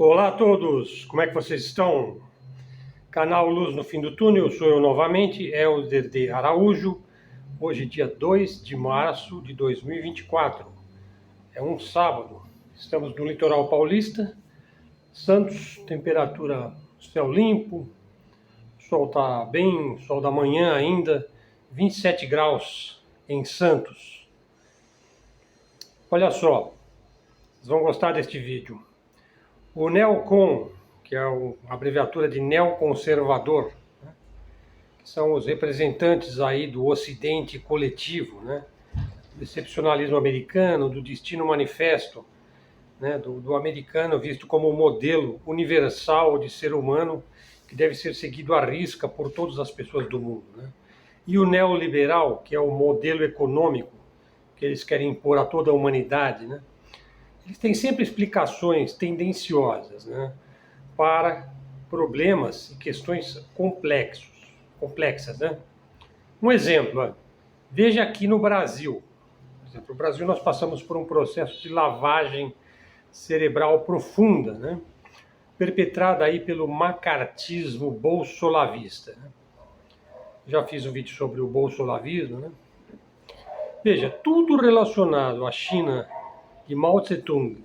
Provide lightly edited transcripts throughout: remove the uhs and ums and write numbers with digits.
Olá a todos, como é que vocês estão? Canal Luz no Fim do Túnel, sou eu novamente, Helder de Araújo. Hoje, dia 2 de março de 2024, é um sábado. Estamos no litoral paulista, Santos, temperatura céu limpo, sol está bem, sol da manhã ainda, 27 graus em Santos. Olha só, vocês vão gostar deste vídeo. O NEOCON, que é a abreviatura de neoconservador, né, que são os representantes aí do Ocidente coletivo, né, do excepcionalismo americano, do destino manifesto, né, do americano visto como um modelo universal de ser humano que deve ser seguido à risca por todas as pessoas do mundo, né. E o neoliberal, que é o modelo econômico que eles querem impor a toda a humanidade, né. Eles têm sempre explicações tendenciosas, né, para problemas e questões complexas, né? Um exemplo, veja aqui no Brasil. Por exemplo, no Brasil nós passamos por um processo de lavagem cerebral profunda, né, perpetrada aí pelo macartismo bolsolavista, né? Já fiz um vídeo sobre o bolsolavismo, né? Veja, tudo relacionado à China de Mao Tse-tung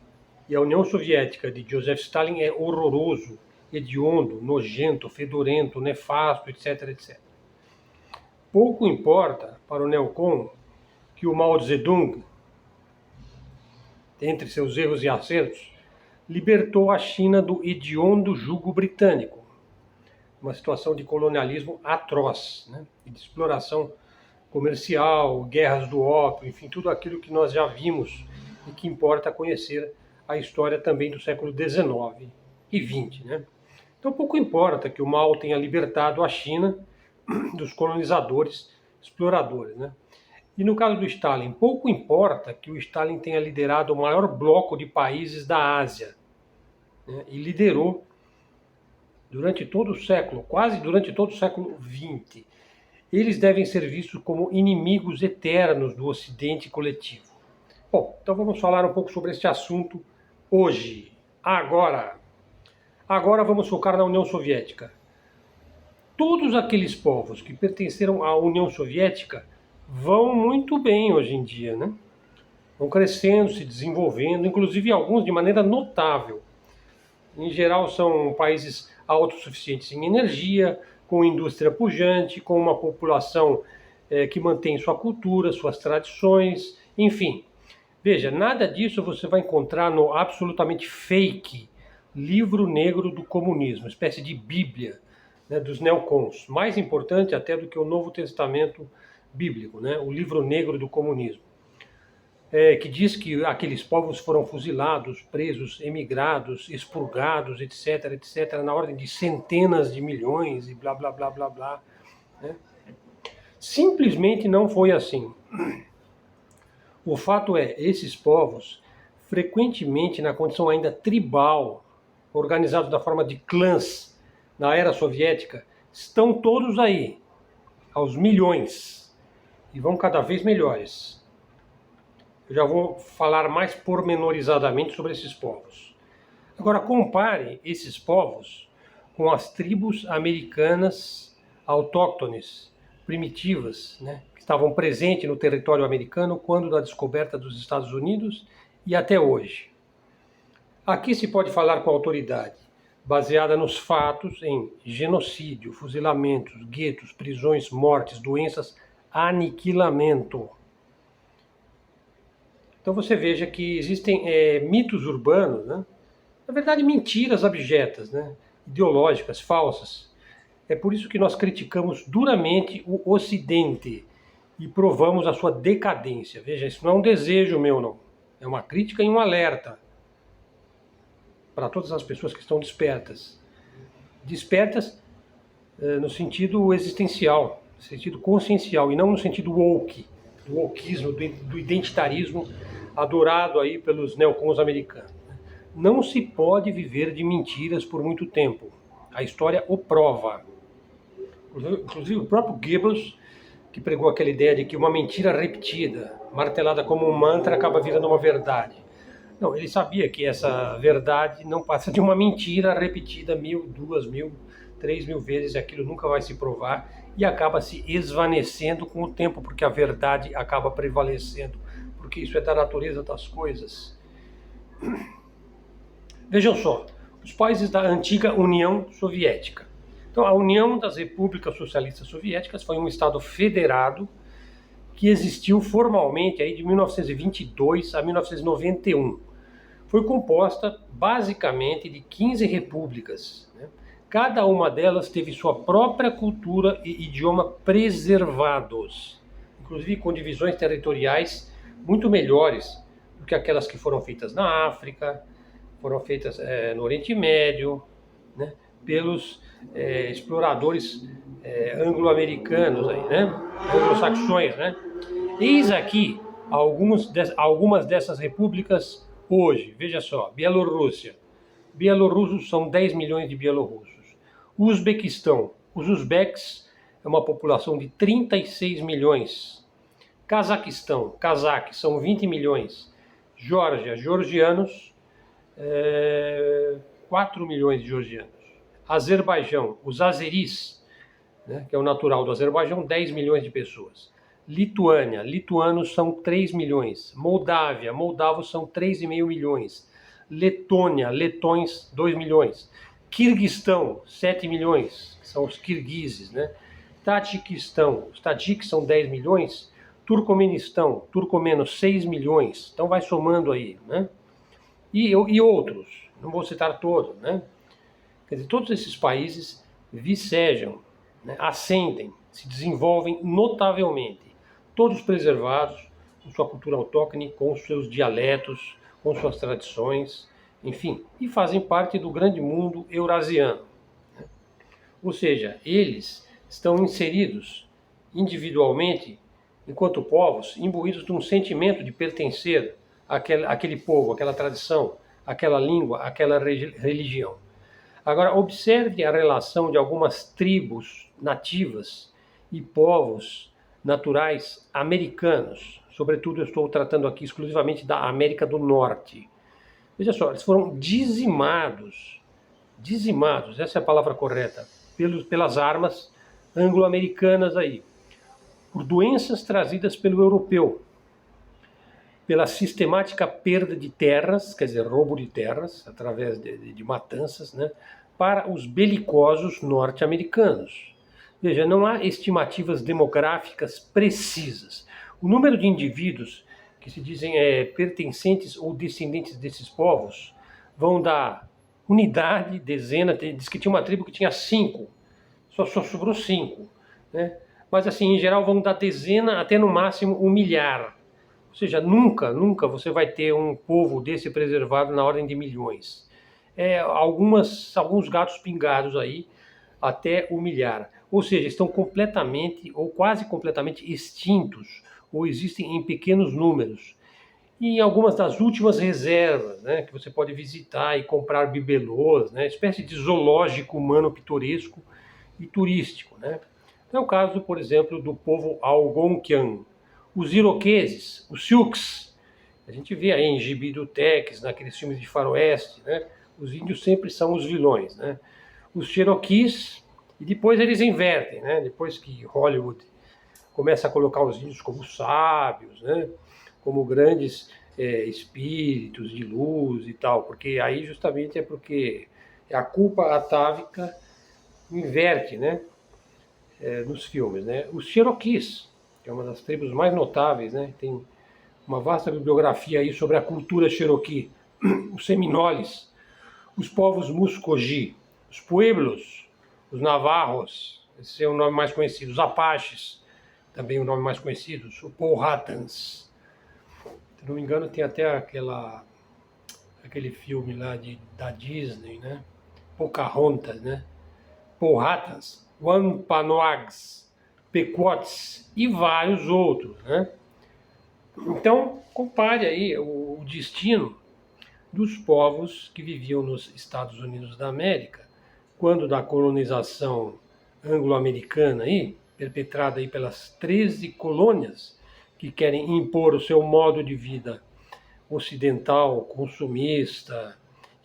e à União Soviética de Joseph Stalin é horroroso, hediondo, nojento, fedorento, nefasto, etc, etc. Pouco importa para o neocon que o Mao Zedong, entre seus erros e acertos, libertou a China do hediondo jugo britânico, uma situação de colonialismo atroz, né, e de exploração comercial, guerras do ópio, enfim, tudo aquilo que nós já vimos e que importa conhecer a história também do século XIX e XX, né? Então pouco importa que o Mao tenha libertado a China dos colonizadores, exploradores, né? E no caso do Stalin, pouco importa que o Stalin tenha liderado o maior bloco de países da Ásia, né? E liderou durante todo o século, quase durante todo o século XX. Eles devem ser vistos como inimigos eternos do Ocidente coletivo. Bom, então vamos falar um pouco sobre este assunto hoje, agora. Agora vamos focar na União Soviética. Todos aqueles povos que pertenceram à União Soviética vão muito bem hoje em dia, né? Vão crescendo, se desenvolvendo, inclusive alguns de maneira notável. Em geral são países autossuficientes em energia, com indústria pujante, com uma população que mantém sua cultura, suas tradições, enfim. Veja, nada disso você vai encontrar no absolutamente fake livro negro do comunismo, espécie de bíblia, né, dos neocons, mais importante até do que o Novo Testamento bíblico, né, o livro negro do comunismo, que diz que aqueles povos foram fuzilados, presos, emigrados, expurgados, etc, etc, na ordem de centenas de milhões e blá, blá, blá, blá, blá, né? Simplesmente não foi assim. O fato é, esses povos, frequentemente na condição ainda tribal, organizados da forma de clãs na era soviética, estão todos aí, aos milhões, e vão cada vez melhores. Eu já vou falar mais pormenorizadamente sobre esses povos. Agora, compare esses povos com as tribos americanas autóctones, primitivas, né, que estavam presentes no território americano quando da descoberta dos Estados Unidos e até hoje. Aqui se pode falar com autoridade, baseada nos fatos em genocídio, fuzilamentos, guetos, prisões, mortes, doenças, aniquilamento. Então você veja que existem mitos urbanos, né? Na verdade mentiras abjetas, né? Ideológicas, falsas. É por isso que nós criticamos duramente o Ocidente e provamos a sua decadência. Veja, isso não é um desejo meu, não. É uma crítica e um alerta para todas as pessoas que estão despertas. Despertas no sentido existencial, no sentido consciencial, e não no sentido woke, do wokeismo, do identitarismo adorado aí pelos neocons americanos. Não se pode viver de mentiras por muito tempo. A história o prova. Inclusive o próprio Goebbels, que pregou aquela ideia de que uma mentira repetida, martelada como um mantra, acaba virando uma verdade. Não, ele sabia que essa verdade não passa de uma mentira repetida 1.000, 2.000, 3.000 vezes, aquilo nunca vai se provar e acaba se esvanecendo com o tempo, porque a verdade acaba prevalecendo, porque isso é da natureza das coisas. Vejam só, os países da antiga União Soviética. Então, a União das Repúblicas Socialistas Soviéticas foi um Estado federado que existiu formalmente aí de 1922 a 1991. Foi composta basicamente de 15 repúblicas, né? Cada uma delas teve sua própria cultura e idioma preservados, inclusive com divisões territoriais muito melhores do que aquelas que foram feitas na África, foram feitas no Oriente Médio, né, pelos exploradores anglo-americanos, né, anglo-saxões. Né. Eis aqui algumas dessas repúblicas hoje. Veja só, Bielorrússia. Bielorrussos são 10 milhões de bielorrussos. Uzbequistão. Os uzbeques é uma população de 36 milhões. Cazaquistão. Cazaques são 20 milhões. Geórgia. Georgianos. 4 milhões de georgianos. Azerbaijão. Os azeris, né, que é o natural do Azerbaijão, 10 milhões de pessoas. Lituânia, lituanos são 3 milhões. Moldávia, moldavos são 3,5 milhões. Letônia, letões, 2 milhões. Quirguistão, 7 milhões, que são os kirguizes, né? Tajiquistão, os tajiques são 10 milhões. Turcomenistão, turcomenos, 6 milhões. Então vai somando aí, né? E outros, não vou citar todos, né? Quer dizer, todos esses países vicejam, né, ascendem, se desenvolvem notavelmente, todos preservados com sua cultura autóctone, com seus dialetos, com suas tradições, enfim, e fazem parte do grande mundo eurasiano. Né? Ou seja, eles estão inseridos individualmente, enquanto povos, imbuídos de um sentimento de pertencer àquele povo, àquela tradição, àquela língua, àquela religião. Agora, observe a relação de algumas tribos nativas e povos naturais americanos. Sobretudo, eu estou tratando aqui exclusivamente da América do Norte. Veja só, eles foram dizimados, essa é a palavra correta, pelas armas anglo-americanas aí, por doenças trazidas pelo europeu, pela sistemática perda de terras, quer dizer, roubo de terras, através de matanças, né, para os belicosos norte-americanos. Veja, não há estimativas demográficas precisas. O número de indivíduos que se dizem pertencentes ou descendentes desses povos vão da unidade, dezena, diz que tinha uma tribo que tinha 5, só sobrou 5, né? Mas assim, em geral, vão da dezena até no máximo 1 milhar. Ou seja, nunca você vai ter um povo desse preservado na ordem de milhões. Alguns gatos pingados aí, até 1 milhar. Ou seja, estão completamente ou quase completamente extintos, ou existem em pequenos números. E em algumas das últimas reservas, né, que você pode visitar e comprar bibelôs, né, espécie de zoológico humano pitoresco e turístico. Né. É o caso, por exemplo, do povo Algonquian. Os iroqueses, os Sioux, a gente vê aí em Gibi do Tex, naqueles filmes de faroeste, né? Os índios sempre são os vilões, né? Os Cherokees, e depois eles invertem, né? Depois que Hollywood começa a colocar os índios como sábios, né? Como grandes espíritos de luz e tal, porque aí justamente é porque a culpa atávica inverte, né? Nos filmes, né? Os Cherokees, que é uma das tribos mais notáveis, né? Tem uma vasta bibliografia aí sobre a cultura Cherokee. Os Seminoles, os povos Muscogee, os Pueblos, os Navarros, esse é o nome mais conhecido, os Apaches, também o nome mais conhecido, os Powhatans. Se não me engano, tem até aquele filme lá da Disney, né? Pocahontas, né? Powhatans, Wampanoags, Pequots e vários outros, né? Então, compare aí o destino dos povos que viviam nos Estados Unidos da América, quando da colonização anglo-americana aí, perpetrada aí pelas 13 colônias que querem impor o seu modo de vida ocidental, consumista,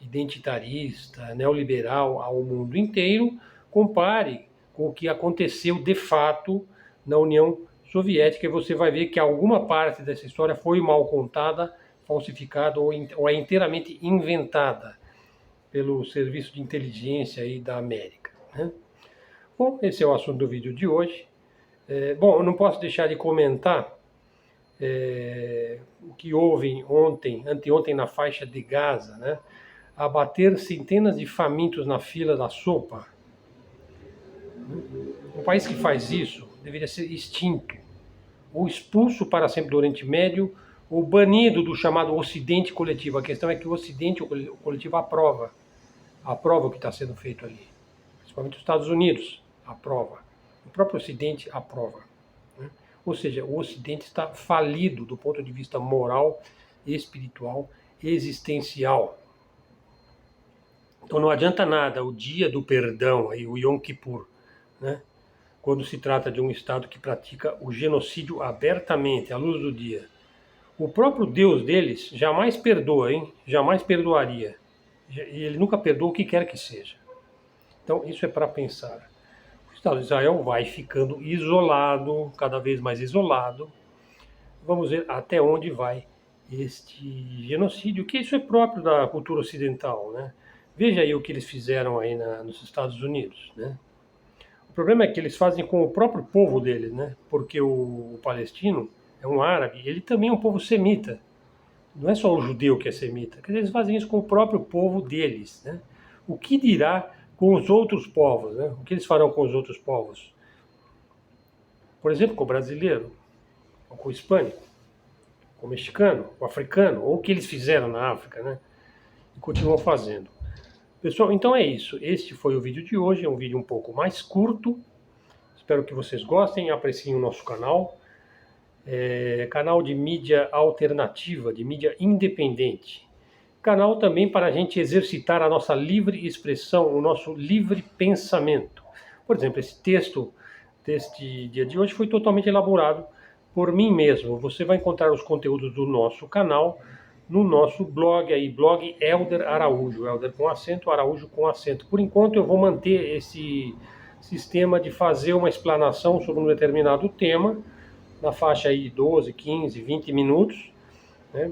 identitarista, neoliberal ao mundo inteiro, compare com o que aconteceu de fato na União Soviética e você vai ver que alguma parte dessa história foi mal contada, falsificada ou é inteiramente inventada pelo serviço de inteligência aí da América, né? Bom, esse é o assunto do vídeo de hoje. Bom, eu não posso deixar de comentar o que houve anteontem na faixa de Gaza, né? Abater centenas de famintos na fila da sopa. Um país que faz isso deveria ser extinto, ou expulso para sempre do Oriente Médio, ou banido do chamado Ocidente coletivo. A questão é que o Ocidente coletivo aprova o que está sendo feito ali. Principalmente os Estados Unidos aprova. O próprio Ocidente aprova, né? Ou seja, o Ocidente está falido do ponto de vista moral, espiritual, existencial. Então não adianta nada o dia do perdão, aí, o Yom Kippur, né? Quando se trata de um Estado que pratica o genocídio abertamente, à luz do dia. O próprio Deus deles jamais perdoa, hein? Jamais perdoaria. E ele nunca perdoa o que quer que seja. Então isso é para pensar. O Estado de Israel vai ficando isolado, cada vez mais isolado. Vamos ver até onde vai este genocídio, que isso é próprio da cultura ocidental, né? Veja aí o que eles fizeram aí nos Estados Unidos, né? O problema é que eles fazem com o próprio povo deles, né? Porque o palestino é um árabe, ele também é um povo semita. Não é só o judeu que é semita. Quer dizer, eles fazem isso com o próprio povo deles, né? O que dirá com os outros povos, né? O que eles farão com os outros povos? Por exemplo, com o brasileiro, ou com o hispânico, com o mexicano, com o africano, ou o que eles fizeram na África, né? E continuam fazendo. Pessoal, então é isso. Este foi o vídeo de hoje. É um vídeo um pouco mais curto. Espero que vocês gostem, apreciem o nosso canal. Canal de mídia alternativa, de mídia independente. Canal também para a gente exercitar a nossa livre expressão, o nosso livre pensamento. Por exemplo, esse texto deste dia de hoje foi totalmente elaborado por mim mesmo. Você vai encontrar os conteúdos do nosso canal no nosso blog aí, blog Helder Araújo, Helder com acento, Araújo com acento. Por enquanto eu vou manter esse sistema de fazer uma explanação sobre um determinado tema, na faixa aí 12, 15, 20 minutos, né?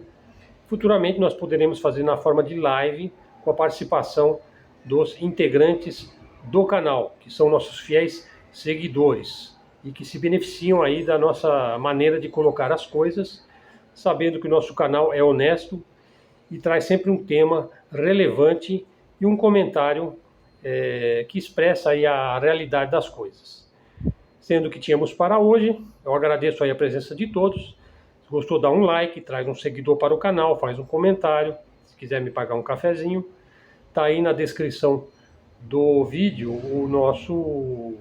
Futuramente nós poderemos fazer na forma de live, com a participação dos integrantes do canal, que são nossos fiéis seguidores, e que se beneficiam aí da nossa maneira de colocar as coisas, sabendo que o nosso canal é honesto e traz sempre um tema relevante e um comentário que expressa aí a realidade das coisas. Sendo que tínhamos para hoje, eu agradeço aí a presença de todos. Se gostou, dá um like, traz um seguidor para o canal, faz um comentário. Se quiser me pagar um cafezinho, tá aí na descrição do vídeo o nosso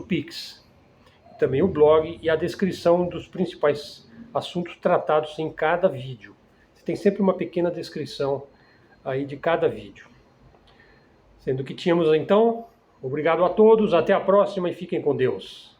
Pix, também o blog e a descrição dos principais assuntos tratados em cada vídeo. Você tem sempre uma pequena descrição aí de cada vídeo. Sendo que tínhamos então, obrigado a todos, até a próxima e fiquem com Deus.